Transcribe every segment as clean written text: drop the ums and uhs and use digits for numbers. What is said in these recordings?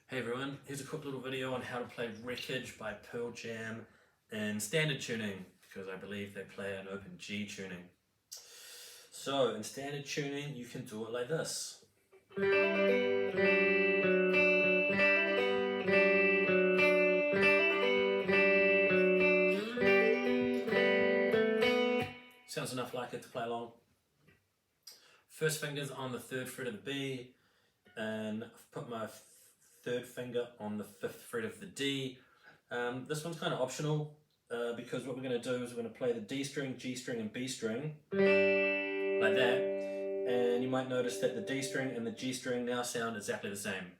Hey everyone, here's a quick little video on how to play Wreckage by Pearl Jam in standard tuning, because I believe they play an open G tuning. So in standard tuning you can do it like this. Sounds enough like it to play along. First finger's on the 3rd fret of the B, and I've put my 3rd finger on the 5th fret of the D. This one's kind of optional because what we're going to do is we're going to play the D string, G string and B string like that, and you might notice that the D string and the G string now sound exactly the same.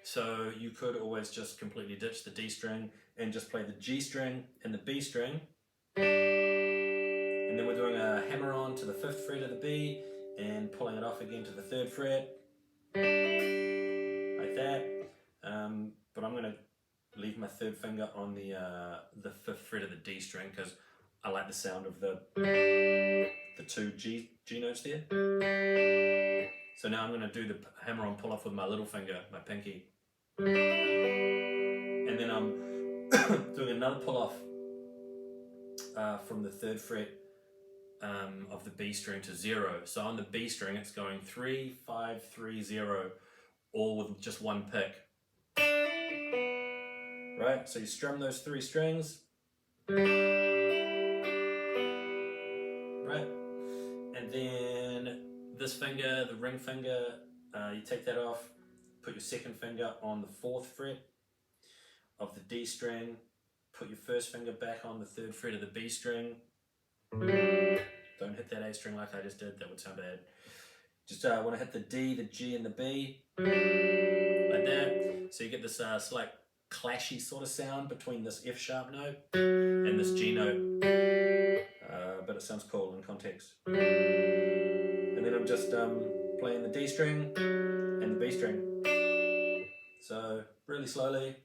So you could always just completely ditch the D string and just play the G string and the B string, and then we're doing a hammer on to the 5th fret of the B and pulling it off again to the 3rd fret like that. But I'm going to leave my 3rd finger on the 5th fret of the D string because I like the sound of the 2 G notes there. So now I'm going to do the hammer on pull off with my little finger, my pinky, and then I'm doing another pull off from the 3rd fret of the B string to 0. So on the B string it's going 3, 5, 3, 0, all with just one pick. Right, so you strum those 3 strings, right, and then this finger, the ring finger, you take that off, put your 2nd finger on the 4th fret of the D string, put your 1st finger back on the 3rd fret of the B string. Don't hit that A string like I just did, that would sound bad. Just want to hit the D, the G and the B, like that. So you get this slight clashy sort of sound between this F sharp note and this G note, but it sounds cool in context. And then I'm just playing the D string and the B string. So really slowly.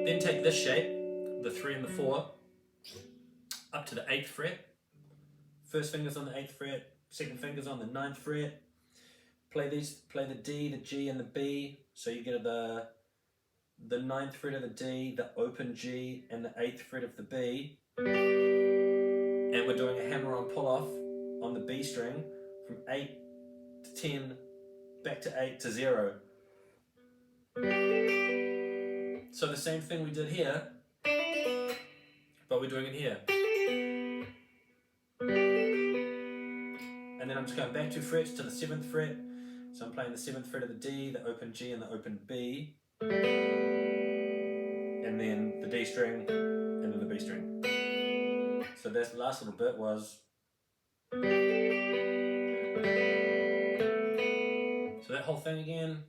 Then take this shape, the 3 and the 4, up to the 8th fret. 1st finger's on the 8th fret, 2nd finger's on the 9th fret. Play the D, the G and the B, so you get the 9th fret of the D, the open G and the 8th fret of the B. And we're doing a hammer on pull off on the B string from 8 to 10, back to 8 to 0. So the same thing we did here, but we're doing it here. And then I'm just going back 2 frets to the 7th fret. So I'm playing the 7th fret of the D, the open G and the open B. And then the D string, and then the B string. So this last little bit was. So that whole thing again.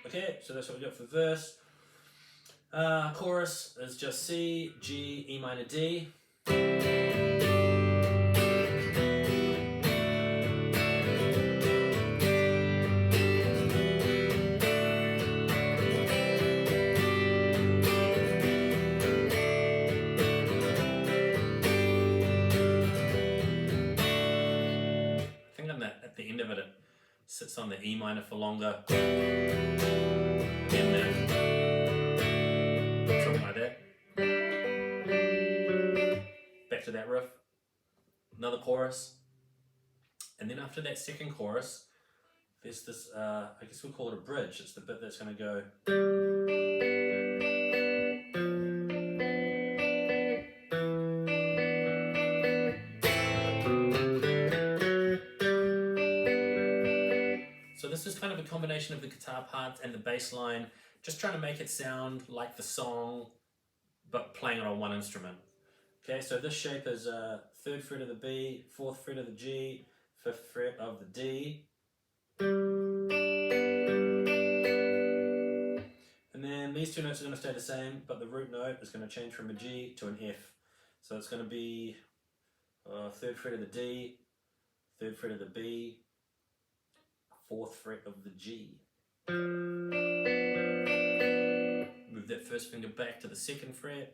Okay, so that's what we got for verse. Chorus is just C, G, E minor, D. I think at the end of it, it sits on the E minor for longer. And then something like that. Back to that riff. Another chorus. And then after that 2nd chorus, there's this, I guess we'll call it a bridge. It's the bit that's going to go. So this is kind of a combination of the guitar parts and the bass line, just trying to make it sound like the song, but playing it on one instrument. Okay, so this shape is 3rd fret of the B, 4th fret of the G, 5th fret of the D. these two notes are going to stay the same, but the root note is going to change from a G to an F. So it's going to be 3rd fret of the D, 3rd fret of the B, 4th fret of the G. Move that first finger back to the 2nd fret.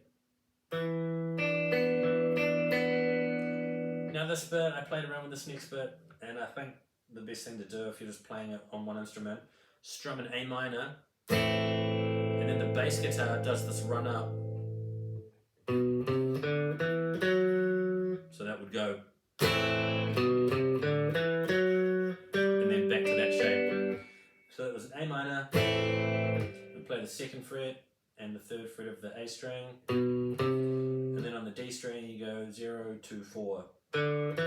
Now this bit, I played around with this next bit, and I think the best thing to do if you're just playing it on one instrument, strum an A minor, and then the bass guitar does this run up. So that would go, and then back to that shape. So it was an A minor, we play the 2nd fret and the 3rd fret of the A string, and then on the D string you go 0 to 4. And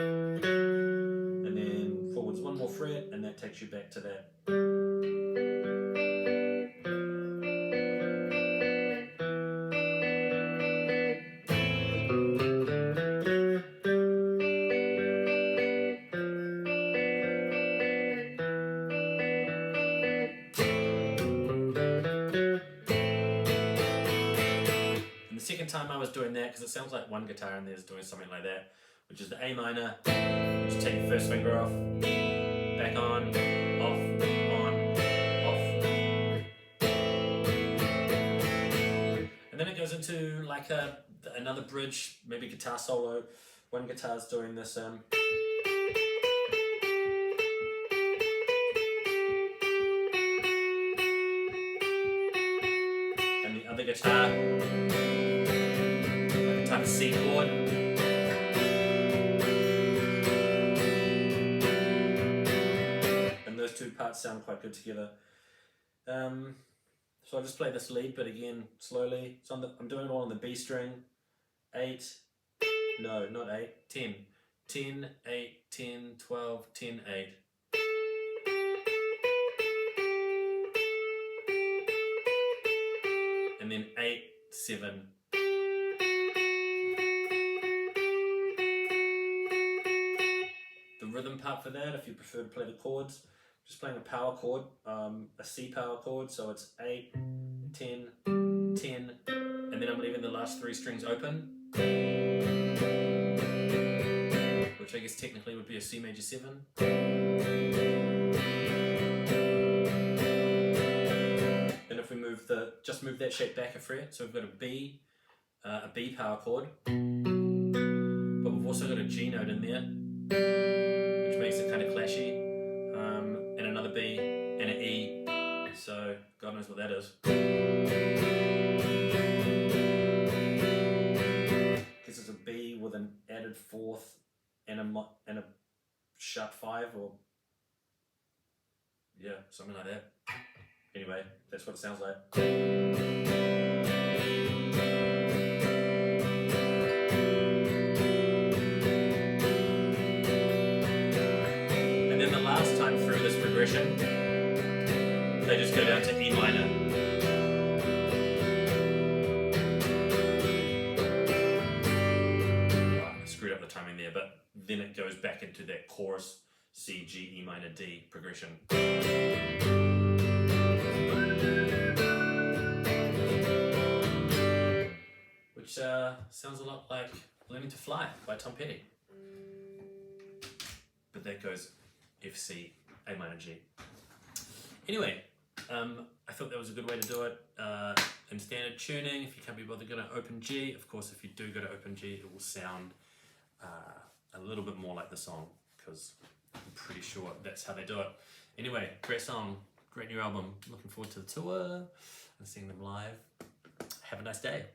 then forwards one more fret, and that takes you back to that. And the second time I was doing that, because it sounds like one guitar in there is doing something like that, which is the A minor, just take your first finger off, back on, off, off. And then it goes into like another bridge, maybe guitar solo. One guitar's doing this and the other guitar, like a type of C chord. Those two parts sound quite good together. So I just play this lead, but again, slowly. So I'm doing it all on the B string. 8, no, not 8, 10. 10, 8, 10, 12, 10, 8. And then 8, 7. The rhythm part for that, if you prefer to play the chords, just playing a power chord, a C power chord, so it's 8, 10, 10, and then I'm leaving the last 3 strings open, which I guess technically would be a C major 7. Then if we just move that shape back a fret, so we've got a B power chord, but we've also got a G note in there, which makes it kind of clashy. And another B and an E, so God knows what that is. Guess it's a B with an added 4th and a sharp 5, or yeah, something like that. Anyway, that's what it sounds like. They just go down to E minor. Oh, I screwed up the timing there, but then it goes back into that chorus C, G, E minor, D progression. Which sounds a lot like Learning to Fly by Tom Petty. But that goes F, C, A minor, G. Anyway, I thought that was a good way to do it. In standard tuning, if you can't be bothered going to open G, of course if you do go to open G, it will sound a little bit more like the song, because I'm pretty sure that's how they do it. Anyway, great song, great new album. Looking forward to the tour and seeing them live. Have a nice day.